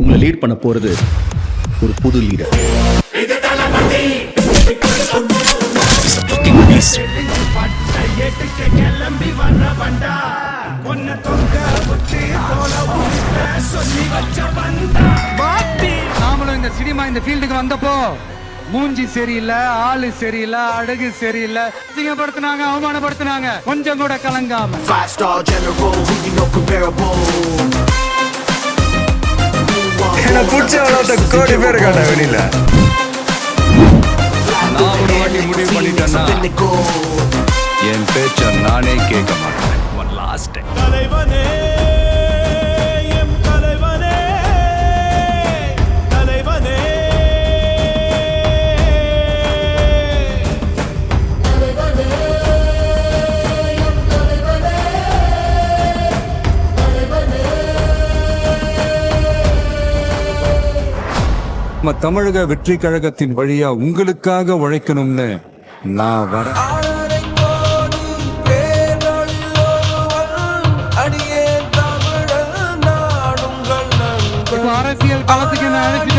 உங்களை லீட் பண்ண போறது ஒரு புது லீடர். நாமளும் இந்த சினிமா இந்த ஃபீல்டுக்கு வந்தப்போ மூஞ்சி சரியில்லை, ஆளு சரியில்லை, அழகு சரியில்லை, சிங்கப்படுத்தினாங்க, அவமானப்படுத்தினாங்க, கொஞ்சம் கூட கலங்காம. 5-star general, who you know comparable. எனக்கு பிடிச்ச அவ்வளோ கோடி பேர் இருக்காண்டா வெளியில. நான் ஒரு வாட்டி முடிவு பண்ணிட்டேன்னா என் பேச்ச நானே கேட்க மாட்டேன். ஒன் லாஸ்ட் தலைவனே, எம் தலைவனே, தலைவனே. நம்ம தமிழக வெற்றி கழகத்தின் வழியா உங்களுக்காக உழைக்கணும்னு நான் வரேன். அரசியல் களத்துக்கு என்ன அழைச்சி